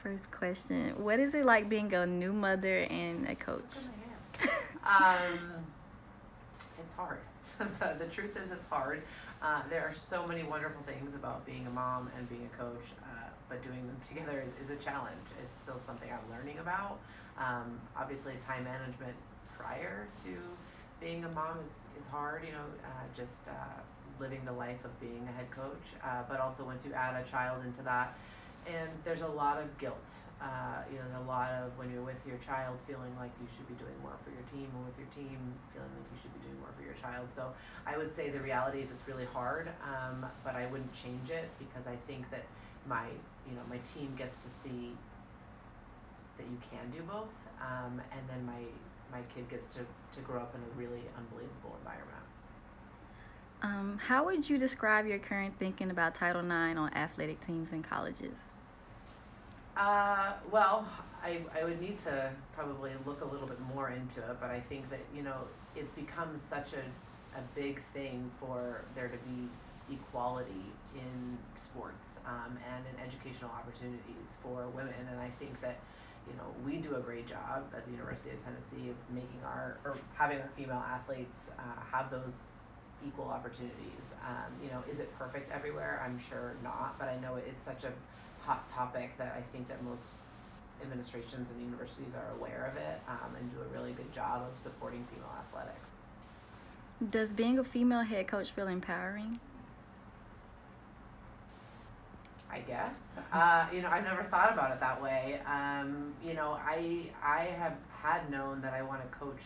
First question: what is it like being a new mother and a coach? Look at my hair. It's hard. The truth is, it's hard. There are so many wonderful things about being a mom and being a coach, but doing them together is a challenge. It's still something I'm learning about. Obviously, time management prior to being a mom is hard, just living the life of being a head coach. But also, once you add a child into that, and there's a lot of guilt. A lot of when you're with your child feeling like you should be doing more for your team, or with your team feeling like you should be doing more for your child. So I would say the reality is it's really hard, but I wouldn't change it because I think that my team gets to see that you can do both, and then my kid gets to grow up in a really unbelievable environment. How would you describe your current thinking about Title IX on athletic teams and colleges? Well, I would need to probably look a little bit more into it, but I think that, it's become such a big thing for there to be equality in sports, and in educational opportunities for women. And I think that, we do a great job at the University of Tennessee of having our female athletes have those equal opportunities. Is it perfect everywhere? I'm sure not, but I know it's such a hot topic that I think that most administrations and universities are aware of it, and do a really good job of supporting female athletics. Does being a female head coach feel empowering? I guess. I never thought about it that way. I have had known that I want to coach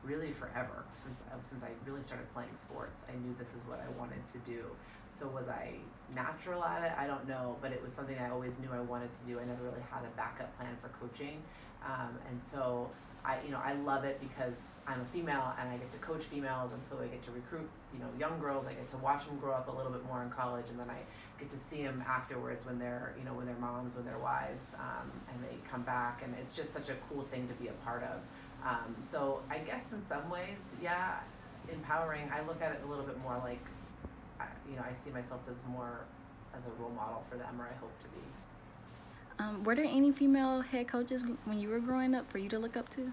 really forever since I really started playing sports. I knew this is what I wanted to do. So was I natural at it? I don't know, but it was something I always knew I wanted to do. I never really had a backup plan for coaching, and so I love it because I'm a female and I get to coach females, and so I get to recruit young girls. I get to watch them grow up a little bit more in college, and then I get to see them afterwards when they're when they're moms, when they're wives, and they come back, and it's just such a cool thing to be a part of. So I guess in some ways, yeah, empowering. I look at it a little bit more like, I see myself as a role model for them, or I hope to be. Were there any female head coaches when you were growing up for you to look up to?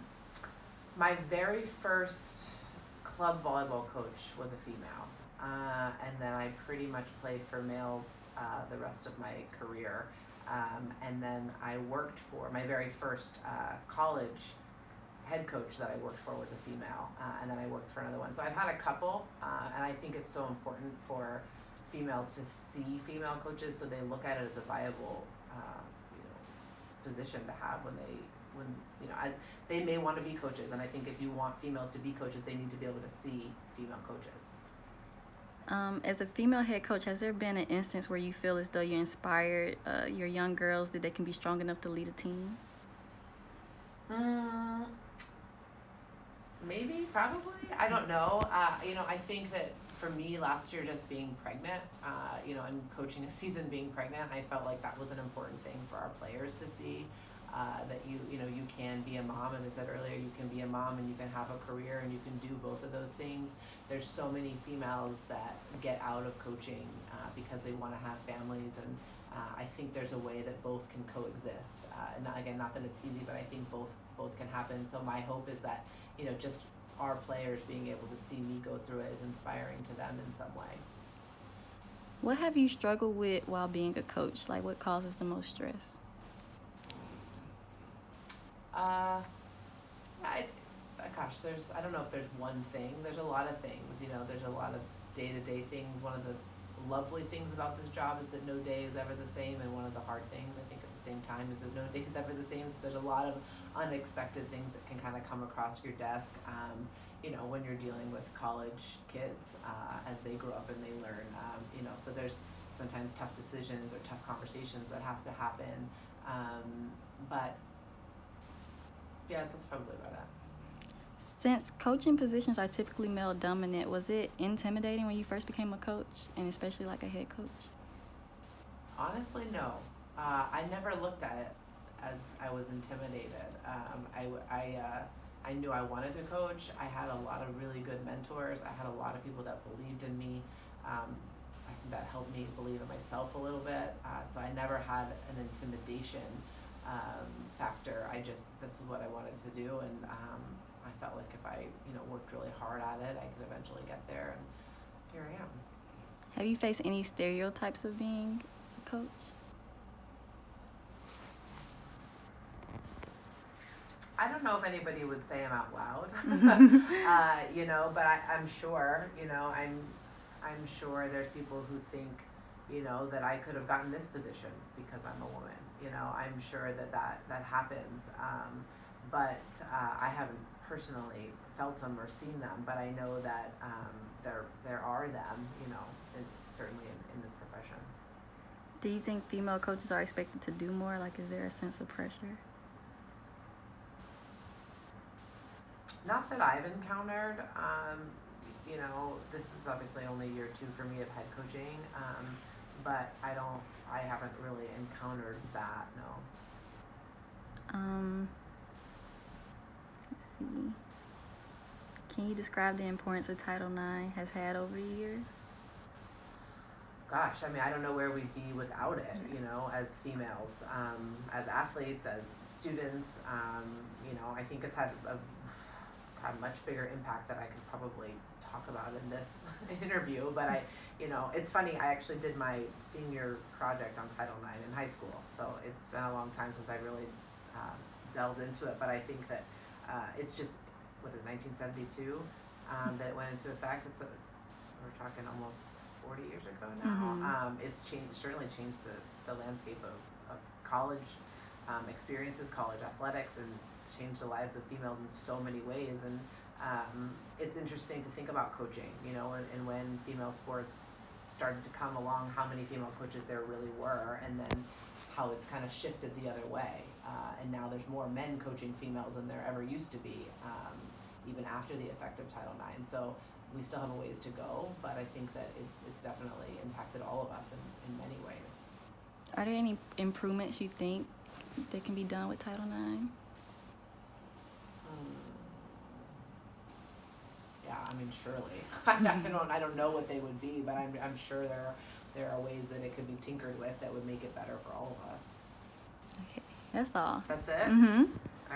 My very first club volleyball coach was a female, and then I pretty much played for males the rest of my career. And then I worked for my very first college head coach that I worked for was a female, and then I worked for another one. So I've had a couple, and I think it's so important for females to see female coaches so they look at it as a viable position to have when as they may want to be coaches. And I think if you want females to be coaches, they need to be able to see female coaches. As a female head coach, has there been an instance where you feel as though you inspired your young girls that they can be strong enough to lead a team? Maybe, probably. I don't know. I think that for me last year, just being pregnant, and coaching a season being pregnant, I felt like that was an important thing for our players to see, that you can be a mom. And I said earlier, you can be a mom and you can have a career and you can do both of those things. There's so many females that get out of coaching because they want to have families, and I think there's a way that both can coexist. And again, not that it's easy, but I think both can happen. So my hope is that just our players being able to see me go through it is inspiring to them in some way. What have you struggled with while being a coach? Like, what causes the most stress? I don't know if there's one thing. There's a lot of things. There's a lot of day-to-day things. One of the lovely things about this job is that no day is ever the same, and one of the hard things, I think, at the same time, is that no day is ever the same. So there's a lot of unexpected things that can kind of come across your desk, when you're dealing with college kids as they grow up and they learn. So there's sometimes tough decisions or tough conversations that have to happen. But yeah, that's probably about it. Since coaching positions are typically male dominant, was it intimidating when you first became a coach, and especially like a head coach? Honestly, no. I never looked at it as I was intimidated. I knew I wanted to coach. I had a lot of really good mentors. I had a lot of people that believed in me. I think that helped me believe in myself a little bit. So I never had an intimidation factor. This is what I wanted to do, and I felt like if I, worked really hard at it, I could eventually get there, and here I am. Have you faced any stereotypes of being a coach? I don't know if anybody would say them out loud, but I'm sure, I'm sure there's people who think, that I could have gotten this position because I'm a woman. I'm sure that happens. But I haven't personally felt them or seen them, but I know that there are them, certainly in this profession. Do you think female coaches are expected to do more? Like, is there a sense of pressure? Not that I've encountered. This is obviously only year 2 for me of head coaching, but I haven't really encountered that, no. Let's see. Can you describe the importance that Title IX has had over the years? Gosh, I don't know where we'd be without it, as females, as athletes, as students. I think it's had a much bigger impact that I could probably talk about in this interview, but it's funny, I actually did my senior project on Title IX in high school, so it's been a long time since I really delved into it, but I think that it's just, 1972, that it went into effect. We're talking almost 40 years ago now. Mm-hmm. It's certainly changed the landscape of college experiences, college athletics, and changed the lives of females in so many ways. And it's interesting to think about coaching, and when female sports started to come along, how many female coaches there really were, and then how it's kind of shifted the other way. And now there's more men coaching females than there ever used to be, even after the effect of Title IX. So we still have a ways to go, but I think that it's definitely impacted all of us in many ways. Are there any improvements you think that can be done with Title IX? Yeah, surely. I don't know what they would be, but I'm sure there are ways that it could be tinkered with that would make it better for all of us. Okay, that's all. That's it? Mm-hmm.